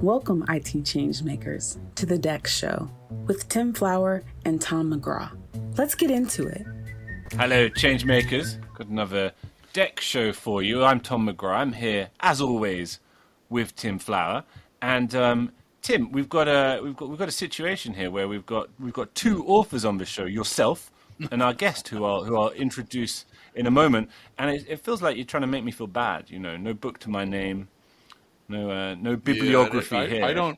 Welcome, IT changemakers, to the DEX Show with Tim Flower and Tom McGraw. Let's get into it. Hello, changemakers. Got another DEX Show for you. I'm Tom McGraw. I'm here, as always, with Tim Flower. And Tim, we've got a situation here where we've got two authors on the show, yourself and our guest, who I'll introduce in a moment. And it feels like you're trying to make me feel bad. You know, no book to my name. No bibliography here.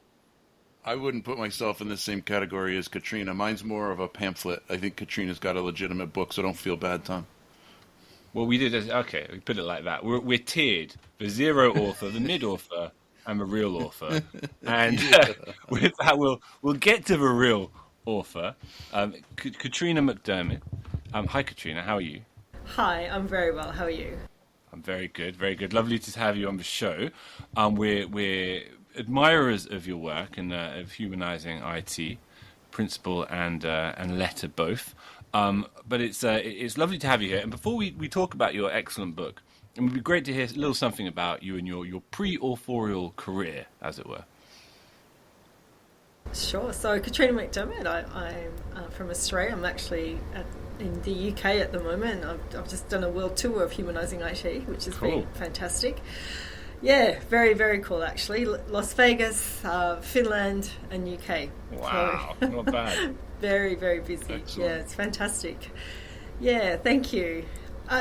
I wouldn't put myself in the same category as Katrina. Mine's more of a pamphlet. I think Katrina's got a legitimate book, so don't feel bad, Tom. Well, we put it like that. We're tiered: the zero author, the mid author, and the real author. And with that, we'll get to the real author, Katrina Macdermid. Hi, Katrina. How are you? Hi, I'm very well. How are you? I'm very good, very good. Lovely to have you on the show. We're admirers of your work and of Humanizing IT, principle and letter both. But it's lovely to have you here. And before we talk about your excellent book, it would be great to hear a little something about you and your pre-authorial career, as it were. Sure. So Katrina Macdermid, I'm from Australia. I'm actually in the UK at the moment. I've just done a world tour of Humanizing IT, which has been fantastic. Yeah, very, very cool actually. Las Vegas, Finland and UK. Wow, so, not bad. Very, very busy. Excellent. Yeah, it's fantastic. Yeah, thank you.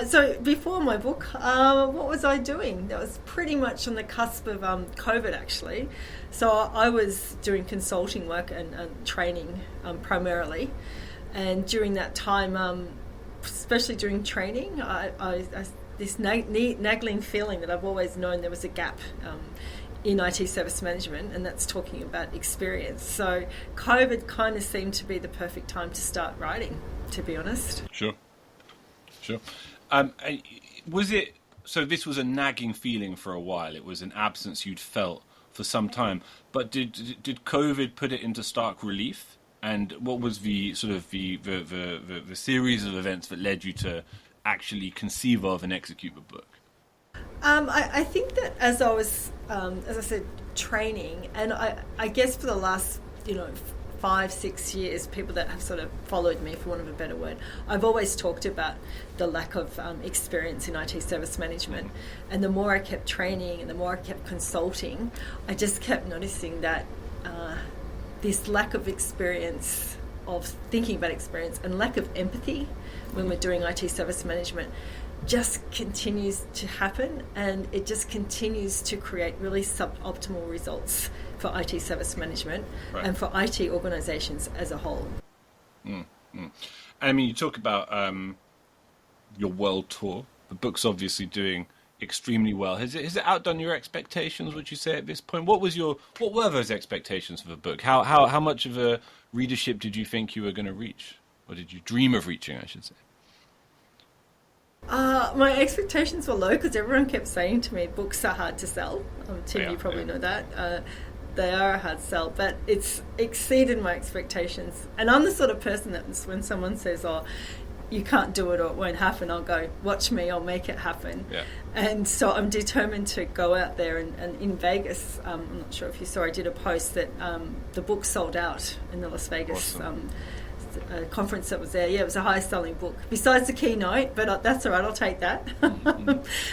So before my book, what was I doing? That was pretty much on the cusp of COVID actually. So I was doing consulting work and training primarily. And during that time, especially during training, I this nagging feeling that I've always known there was a gap in IT service management, and that's talking about experience. So COVID kind of seemed to be the perfect time to start writing, to be honest. Sure. Was it, so this was a nagging feeling for a while, it was an absence you'd felt for some time, but did COVID put it into stark relief? And what was the sort of the series of events that led you to actually conceive of and execute the book? I think that as I was, as I said, training, and I guess for the last, 5-6 years, people that have sort of followed me, for want of a better word, I've always talked about the lack of experience in IT service management. And the more I kept training and the more I kept consulting, I just kept noticing that this lack of experience, of thinking about experience, and lack of empathy when we're doing IT service management just continues to happen, and it just continues to create really suboptimal results for IT service management and for IT organizations as a whole. I mean, you talk about your world tour. The book's obviously doing extremely well. Has it outdone your expectations, would you say, at this point? What were those expectations for the book? How much of a readership did you think you were going to reach? Or did you dream of reaching, I should say? My expectations were low because everyone kept saying to me, books are hard to sell. Tim, you probably know that. They are a hard sell, but it's exceeded my expectations. And I'm the sort of person that when someone says, oh, you can't do it or it won't happen, I'll go, watch me, I'll make it happen. Yeah. And so I'm determined to go out there and in Vegas, I'm not sure if you saw, I did a post that the book sold out in the Las Vegas conference that was there. Yeah, it was the highest selling book besides the keynote, but that's all right, I'll take that.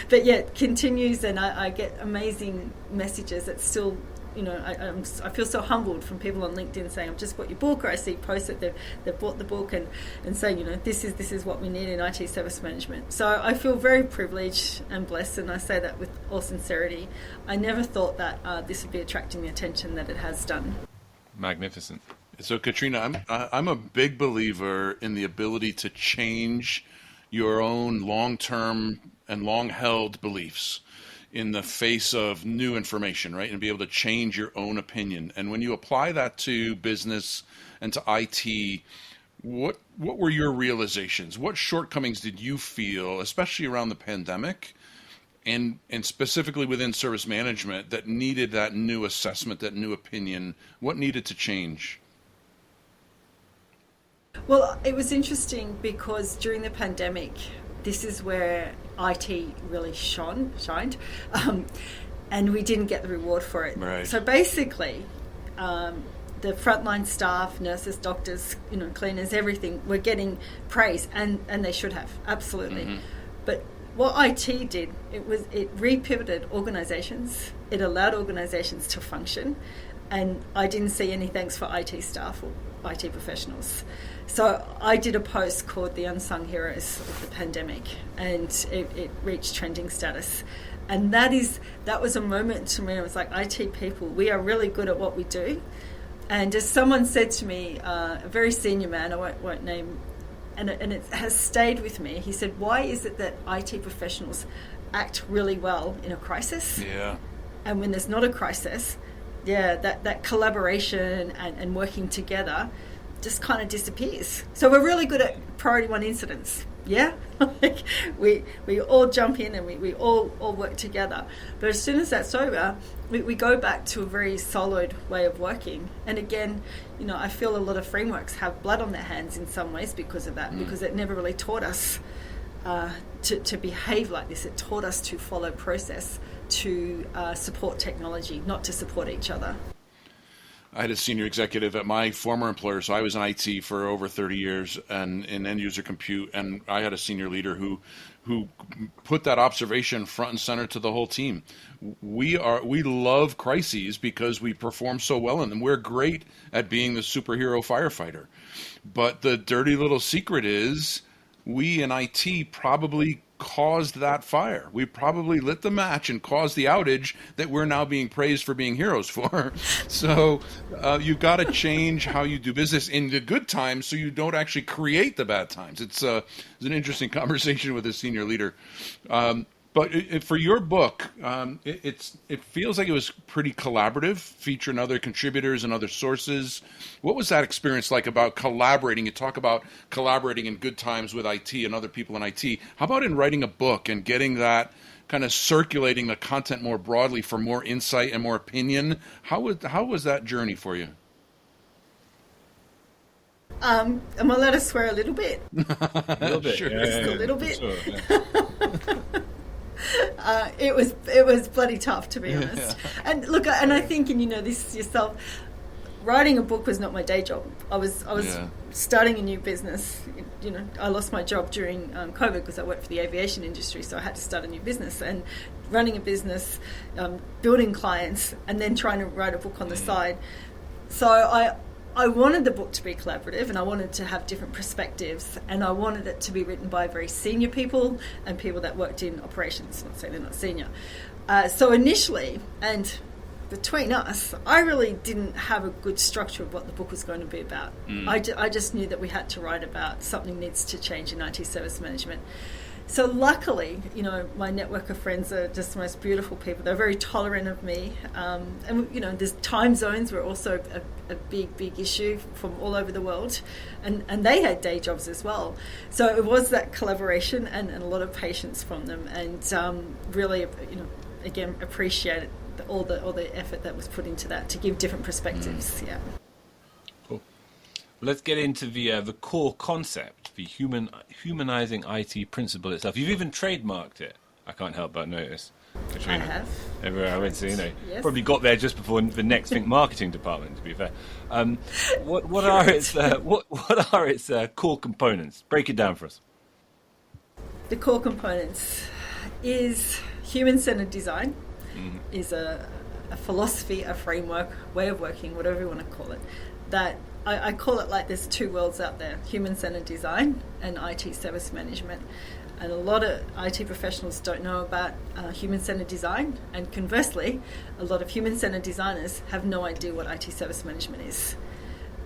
But yeah, it continues, and I get amazing messages that still, I feel so humbled from people on LinkedIn saying, I've just bought your book, or I see posts that they've bought the book and saying, this is what we need in IT service management. So I feel very privileged and blessed, and I say that with all sincerity. I never thought that this would be attracting the attention that it has done. Magnificent. So Katrina, I'm a big believer in the ability to change your own long-term and long-held beliefs in the face of new information, right? And be able to change your own opinion. And when you apply that to business and to IT, what were your realizations? What shortcomings did you feel, especially around the pandemic, and specifically within service management, that needed that new assessment, that new opinion? What needed to change? Well, it was interesting because during the pandemic, this is where IT really shined. and we didn't get the reward for it. Right. So basically, the frontline staff, nurses, doctors, cleaners, everything, were getting praise, and they should have, absolutely. Mm-hmm. But what IT did, it re-pivoted organisations. It allowed organisations to function, and I didn't see any thanks for IT staff or IT professionals. So I did a post called The Unsung Heroes of the Pandemic, and it reached trending status. And that was a moment to me. I was like, IT people, we are really good at what we do. And as someone said to me, a very senior man, I won't name, and it has stayed with me. He said, why is it that IT professionals act really well in a crisis? Yeah. And when there's not a crisis, that collaboration and working together just kind of disappears. So we're really good at priority one incidents. Yeah, like we all jump in and we all work together. But as soon as that's over, we go back to a very solid way of working. And again, I feel a lot of frameworks have blood on their hands in some ways because of that, because it never really taught us to behave like this. It taught us to follow process, to support technology, not to support each other. I had a senior executive at my former employer, so I was in IT for over 30 years and in end user compute, and I had a senior leader who put that observation front and center to the whole team. We love crises because we perform so well in them. We're great at being the superhero firefighter. But the dirty little secret is we in IT probably caused that fire. We probably lit the match and caused the outage that we're now being praised for being heroes for. So you've got to change how you do business in the good times so you don't actually create the bad times. It's an interesting conversation with a senior leader. But for your book, it feels like it was pretty collaborative, featuring other contributors and other sources. What was that experience like about collaborating? You talk about collaborating in good times with IT and other people in IT. How about in writing a book and getting that kind of circulating the content more broadly for more insight and more opinion? How was that journey for you? Am I allowed to swear a little bit? A little bit. Sure. Just a little bit. Sure, yeah. It was bloody tough, to be honest. Yeah. And look, and I think, and this yourself, writing a book was not my day job. I was starting a new business. I lost my job during COVID because I worked for the aviation industry, so I had to start a new business. And running a business, building clients, and then trying to write a book on the side. So I wanted the book to be collaborative, and I wanted to have different perspectives, and I wanted it to be written by very senior people and people that worked in operations, not saying they're not senior. So initially, and between us, I really didn't have a good structure of what the book was going to be about. I just knew that we had to write about something needs to change in IT service management. So luckily, my network of friends are just the most beautiful people. They're very tolerant of me. And there's time zones were also a big issue from all over the world. And they had day jobs as well. So it was that collaboration and a lot of patience from them. And really, again, appreciate all the effort that was put into that to give different perspectives. Yeah. Cool. Let's get into the core concept, the humanizing IT principle itself. You've even trademarked it. I can't help but notice, Katrina. I have. Everywhere I went to, Yes. Probably got there just before the next Think marketing department. To be fair, what are its core components? Break it down for us. The core components is human-centered design. Is a philosophy, a framework, way of working, whatever you want to call it, that I call it like there's two worlds out there, human-centered design and IT service management. And a lot of IT professionals don't know about human-centered design, and conversely, a lot of human-centered designers have no idea what IT service management is.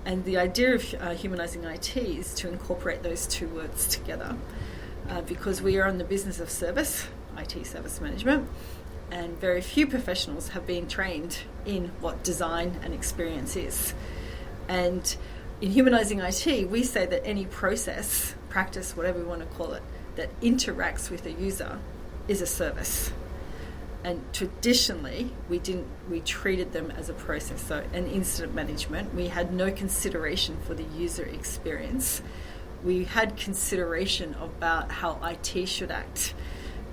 And the idea of humanizing IT is to incorporate those two words together because we are in the business of service, IT service management, and very few professionals have been trained in what design and experience is. And in Humanizing IT, we say that any process, practice, whatever we want to call it, that interacts with a user is a service. And traditionally, we treated them as a process. So in incident management, we had no consideration for the user experience. We had consideration about how IT should act.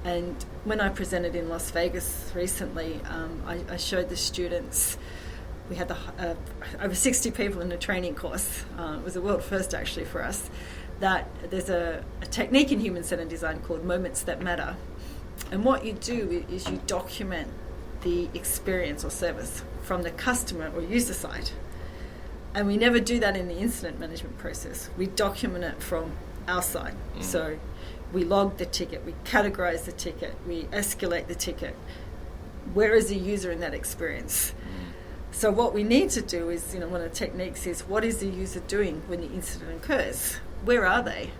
And when I presented in Las Vegas recently, I showed the students, we had over 60 people in a training course. It was a world first actually for us, that there's a technique in human-centered design called moments that matter. And what you do is you document the experience or service from the customer or user side. And we never do that in the incident management process. We document it from our side. So we log the ticket, we categorize the ticket, we escalate the ticket. Where is the user in that experience? So what we need to do is, one of the techniques is, what is the user doing when the incident occurs? Where are they?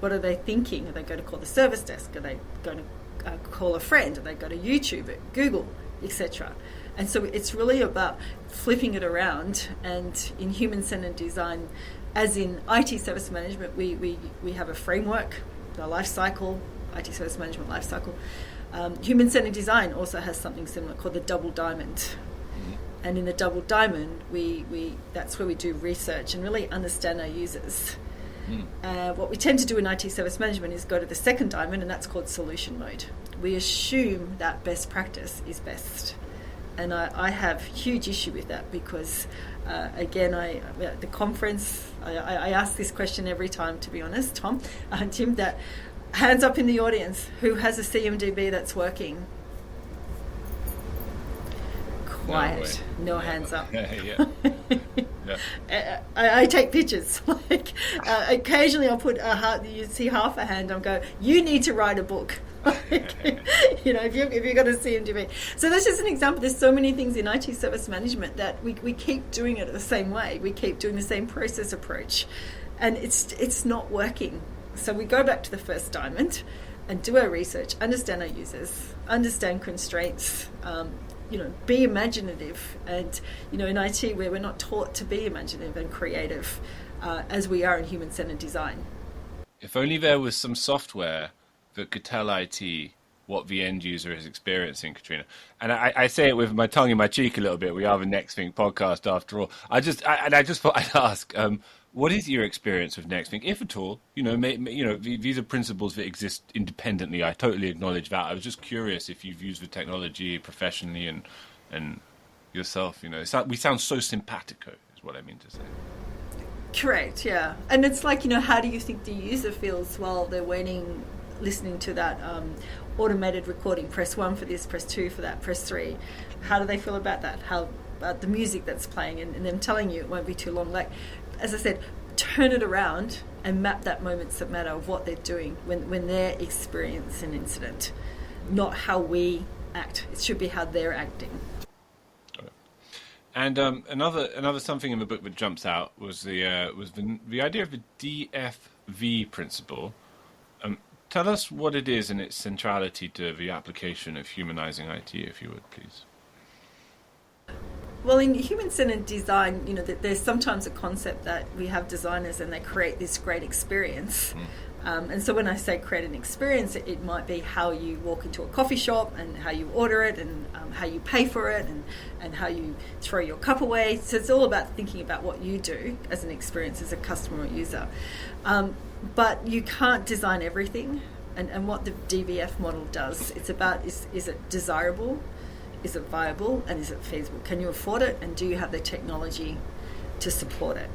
What are they thinking? Are they going to call the service desk? Are they going to call a friend? Are they going to YouTube it, Google, etc.? And so it's really about flipping it around. And in human-centered design, as in IT service management, we have a framework, the life cycle, IT service management life cycle. Human-centered design also has something similar called the double diamond. And in the double diamond, that's where we do research and really understand our users. What we tend to do in IT service management is go to the second diamond, and that's called solution mode. We assume that best practice is best. And I have huge issue with that because, again, at the conference, I ask this question every time, to be honest, Tim, that hands up in the audience, who has a CMDB that's working? Quiet, no hands up. I take pictures. Occasionally I'll put a heart, you see half a hand, I'll go, you need to write a book. If you're going to CMDB. So that's just an example. There's so many things in IT service management that we keep doing it the same way. We keep doing the same process approach, and it's not working. So we go back to the first diamond and do our research, understand our users, understand constraints, be imaginative. And, in IT, where we're not taught to be imaginative and creative as we are in human-centered design. If only there was some software that could tell IT what the end user is experiencing, Katrina. And I say it with my tongue in my cheek a little bit. We are the NextThink podcast after all. I just thought I'd ask, what is your experience with NextThink, if at all? These are principles that exist independently. I totally acknowledge that. I was just curious if you've used the technology professionally and yourself. We sound so simpatico, is what I mean to say. Correct, yeah. And it's like, how do you think the user feels while they're waiting, listening to that automated recording? Press 1 for this, press 2 for that, press 3. How do they feel about that? How about the music that's playing and them telling you it won't be too long? Like, as I said, turn it around and map that moments that matter of what they're doing when they're experiencing an incident, not how we act. It should be how they're acting. And another something in the book that jumps out was the idea of the DFV principle. Tell us what it is and its centrality to the application of humanizing IT, if you would, please. Well, in human-centered design, there's sometimes a concept that we have designers and they create this great experience. And so when I say create an experience, it might be how you walk into a coffee shop and how you order it and how you pay for it and how you throw your cup away. So it's all about thinking about what you do as an experience as a customer or user. But you can't design everything. And what the DVF model does, it's about is it desirable? Is it viable, and is it feasible? Can you afford it, and do you have the technology to support it?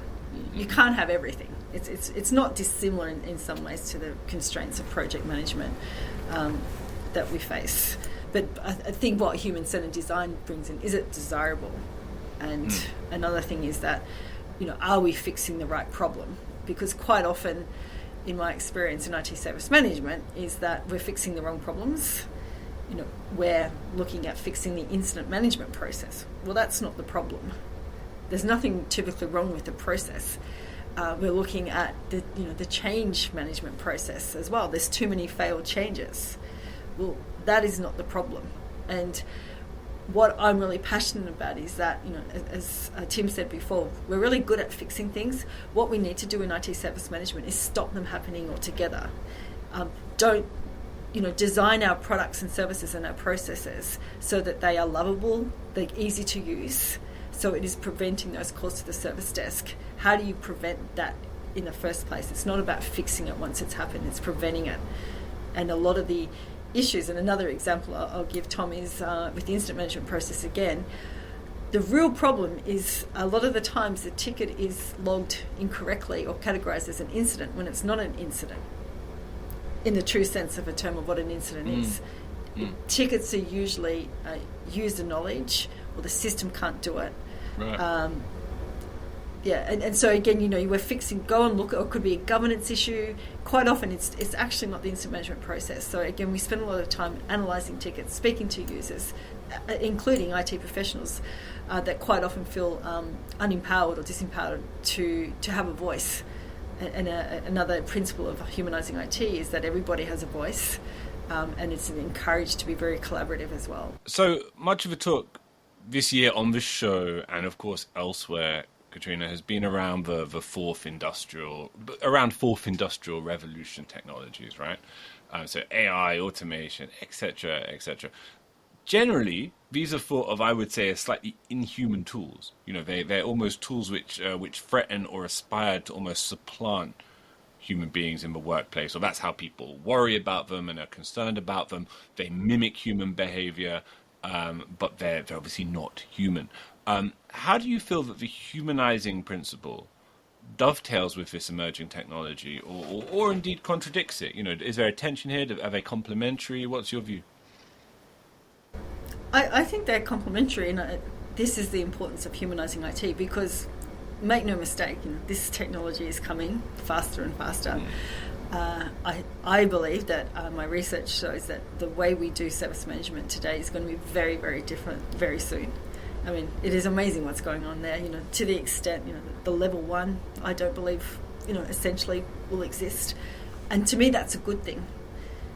You can't have everything. It's not dissimilar in some ways to the constraints of project management that we face. But I think what human-centered design brings in, is it desirable? And another thing is that, are we fixing the right problem? Because quite often, in my experience in IT service management, is that we're fixing the wrong problems. We're looking at fixing the incident management process. Well, that's not the problem. There's nothing typically wrong with the process. We're looking at the change management process as well. There's too many failed changes. Well, that is not the problem. And what I'm really passionate about is that, as Tim said before, we're really good at fixing things. What we need to do in IT service management is stop them happening altogether. Don't design our products and services and our processes so that they are lovable, they're easy to use, so it is preventing those calls to the service desk. How do you prevent that in the first place? It's not about fixing it once it's happened, it's preventing it. And a lot of the issues. And another example I'll give Tom is with the incident management process again. The real problem is a lot of the times the ticket is logged incorrectly or categorized as an incident when it's not an incident in the true sense of a term of what an incident is. Tickets are usually user knowledge, or the system can't do it. Right. And so again, you were fixing, go and look, or it could be a governance issue. Quite often it's actually not the incident management process. So again, we spend a lot of time analysing tickets, speaking to users, including IT professionals that quite often feel unempowered or disempowered to have a voice. And another principle of humanising IT is that everybody has a voice, and it's encouraged to be very collaborative as well. So much of the talk this year on this show, and of course elsewhere, Katrina, has been around the fourth industrial revolution technologies, right? So AI, automation, etc., etc. Generally, these are thought of, I would say, as slightly inhuman tools. They're almost tools which threaten or aspire to almost supplant human beings in the workplace, or that's how people worry about them and are concerned about them. They mimic human behavior, but they're obviously not human. How do you feel that the humanizing principle dovetails with this emerging technology, or indeed contradicts it? Is there a tension here? Are they complementary? What's your view? I think they're complementary, and this is the importance of humanizing IT, because make no mistake, this technology is coming faster and faster. I believe that my research shows that the way we do service management today is going to be very, very different very soon. I mean, it is amazing what's going on there, to the extent, the level 1, I don't believe, essentially will exist. And to me, that's a good thing,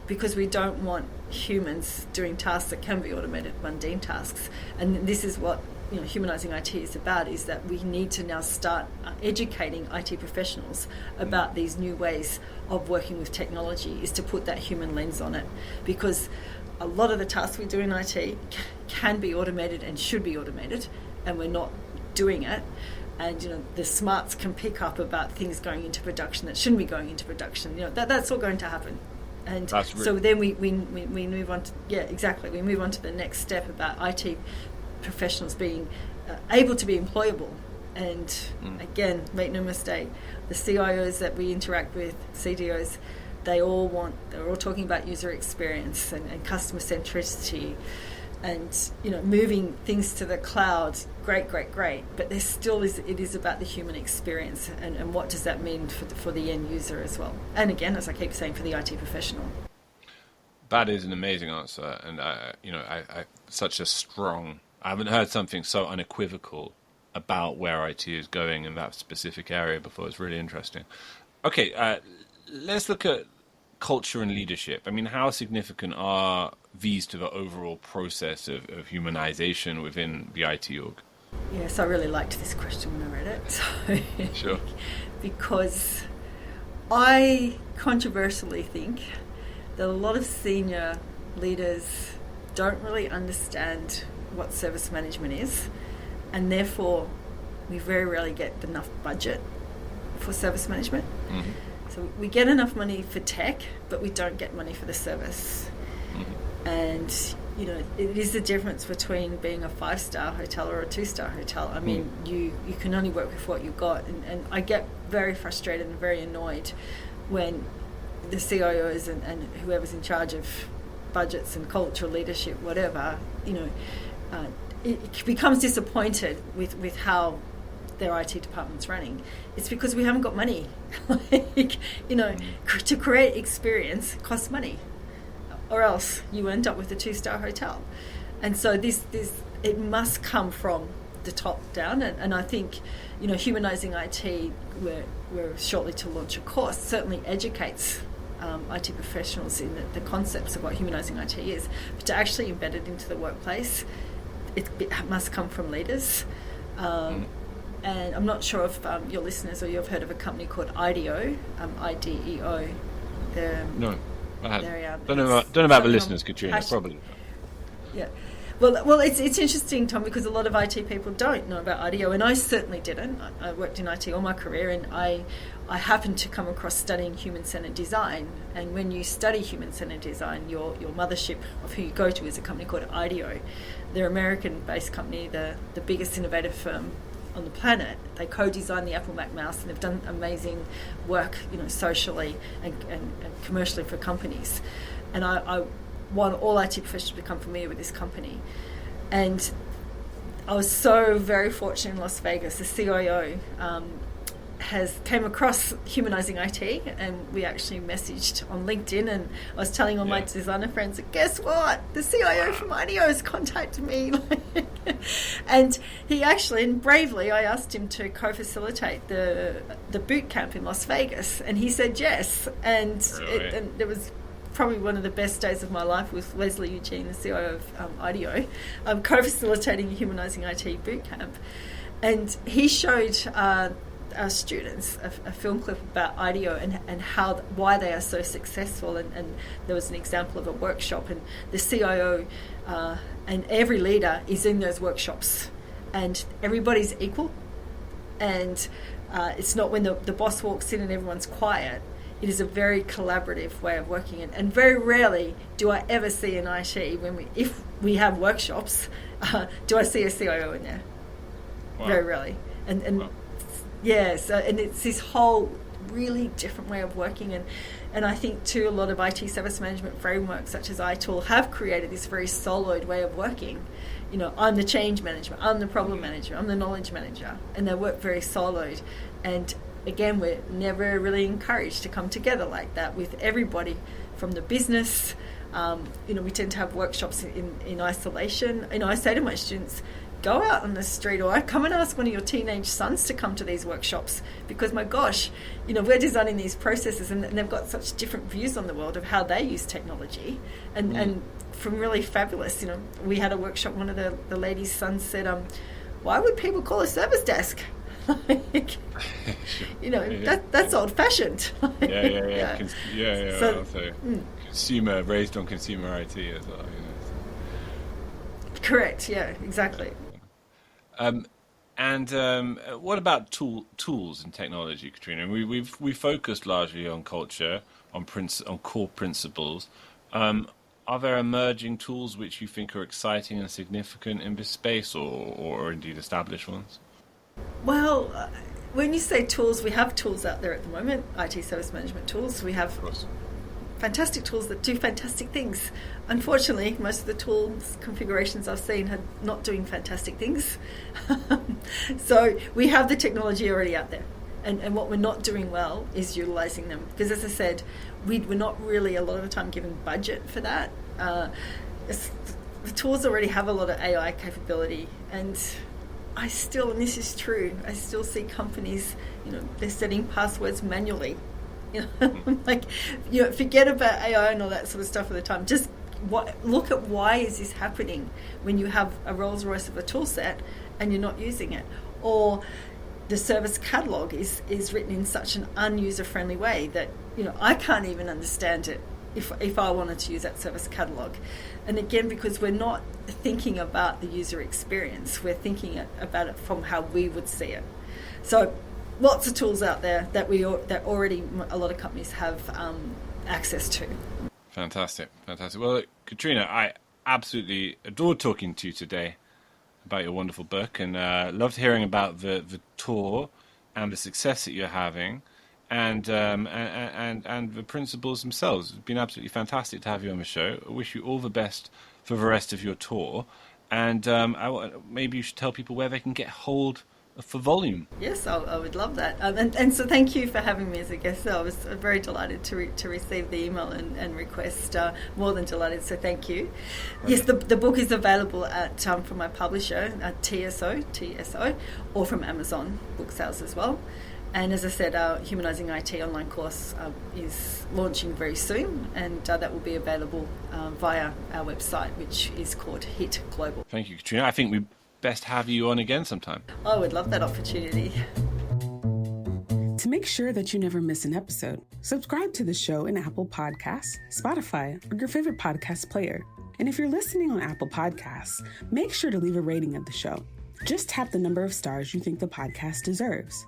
because we don't want humans doing tasks that can be automated, mundane tasks. And this is what, humanizing IT is about, is that we need to now start educating IT professionals about these new ways of working with technology, is to put that human lens on it. Because a lot of the tasks we do in IT can be automated and should be automated, and we're not doing it. And the smarts can pick up about things going into production that shouldn't be going into production. That's all going to happen. And so then we move on to we move on to the next step about IT professionals being able to be employable. And again, make no mistake, the CIOs that we interact with, CDOs, they're all talking about user experience and customer centricity, and moving things to the cloud. Great, but there still it is about the human experience, and what does that mean for the end user as well. And again, as I keep saying, for the IT professional. That is an amazing answer, and I such a strong. I haven't heard something so unequivocal about where IT is going in that specific area before. It's really interesting. Okay, let's look at culture and leadership. I mean, how significant are these to the overall process of humanization within the IT org? Yes, I really liked this question when I read it. So, sure. Because I controversially think that a lot of senior leaders don't really understand what service management is, and therefore we very rarely get enough budget for service management. Mm-hmm. So we get enough money for tech, but we don't get money for the service. Mm-hmm. And it is the difference between being a 5-star hotel or a 2-star hotel. I mean, you can only work with what you got, and I get very frustrated and very annoyed when the CIOs and whoever's in charge of budgets and culture, leadership, whatever, it becomes disappointed with how their IT department's running. It's because we haven't got money. To create experience costs money, or else you end up with a 2-star hotel. And so this it must come from the top down. And I think, Humanizing IT, we're shortly to launch a course, certainly educates IT professionals in the concepts of what humanizing IT is, but to actually embed it into the workplace, it must come from leaders. And I'm not sure if your listeners or you've heard of a company called IDEO, IDEO. No, I haven't. Don't know about the listeners, Katrina, probably. Yeah. Well, it's interesting, Tom, because a lot of IT people don't know about IDEO, and I certainly didn't. I worked in IT all my career, and I happened to come across studying human-centered design. And when you study human-centered design, your mothership of who you go to is a company called IDEO. They're an American-based company, the biggest innovative firm on the planet. They co-designed the Apple Mac mouse, and they've done amazing work, socially and commercially for companies. And I want all IT professionals to become familiar with this company. And I was so very fortunate in Las Vegas. The CIO came across Humanizing IT, and we actually messaged on LinkedIn, and I was telling all my designer friends, guess what? The CIO from IDEO has contacted me. And he actually, and bravely, I asked him to co-facilitate the boot camp in Las Vegas, and he said yes. And it was probably one of the best days of my life with Leslie Eugene, the CIO of IDEO, co-facilitating a Humanizing IT boot camp. And he showed our students a film clip about IDEO and why they are so successful. And there was an example of a workshop, and the CIO and every leader is in those workshops, and everybody's equal. And it's not when the boss walks in and everyone's quiet. It is a very collaborative way of working, and very rarely do I ever see in IT, if we have workshops, do I see a CIO in there. Wow. Very rarely. And wow. Yeah, so, and it's this whole really different way of working, and I think too a lot of IT service management frameworks such as iTool have created this very soloed way of working. I'm the change manager, I'm the problem manager, I'm the knowledge manager, and they work very soloed. And again, we're never really encouraged to come together like that with everybody from the business. We tend to have workshops in isolation. I say to my students, go out on the street, or come and ask one of your teenage sons to come to these workshops, because my gosh, we're designing these processes, and they've got such different views on the world of how they use technology, and from really fabulous. We had a workshop, one of the ladies' sons said, why would people call a service desk? That's old-fashioned. Yeah. So, consumer, raised on consumer IT as well. Correct. Yeah. Exactly. What about tools and technology, Katrina? We focused largely on culture, on core principles. Are there emerging tools which you think are exciting and significant in this space, or indeed established ones? Well, when you say tools, we have tools out there at the moment, IT service management tools. We have fantastic tools that do fantastic things. Unfortunately, most of the tools configurations I've seen are not doing fantastic things. So we have the technology already out there. And what we're not doing well is utilising them. Because as I said, we're not really a lot of the time given budget for that. The tools already have a lot of AI capability, and and this is true, I still see companies, they're setting passwords manually. Forget about AI and all that sort of stuff all the time. Just look at why is this happening when you have a Rolls Royce of a tool set and you're not using it, or the service catalog is written in such an unuser-friendly way that I can't even understand it if I wanted to use that service catalog. And again, because we're not thinking about the user experience, we're thinking about it from how we would see it. So lots of tools out there that already a lot of companies have access to. Fantastic. Well, Katrina, I absolutely adored talking to you today about your wonderful book, and loved hearing about the tour and the success that you're having, and the principles themselves. It's been absolutely fantastic to have you on the show. I wish you all the best for the rest of your tour, and maybe you should tell people where they can get hold for volume. Yes, I would love that. And so thank you for having me as a guest. I was very delighted to receive the email and request, more than delighted, so thank you. Yes, the book is available from my publisher, TSO, or from Amazon book sales as well. And as I said, our Humanizing IT online course is launching very soon, and that will be available via our website, which is called HIT Global. Thank you, Katrina. I think we best have you on again sometime. I would love that opportunity. To make sure that you never miss an episode, subscribe to the show in Apple Podcasts, Spotify, or your favorite podcast player. And if you're listening on Apple Podcasts, make sure to leave a rating of the show. Just tap the number of stars you think the podcast deserves.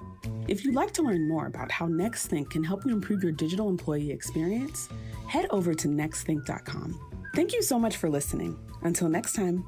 If you'd like to learn more about how NextThink can help you improve your digital employee experience, head over to nextthink.com. Thank you so much for listening. Until next time.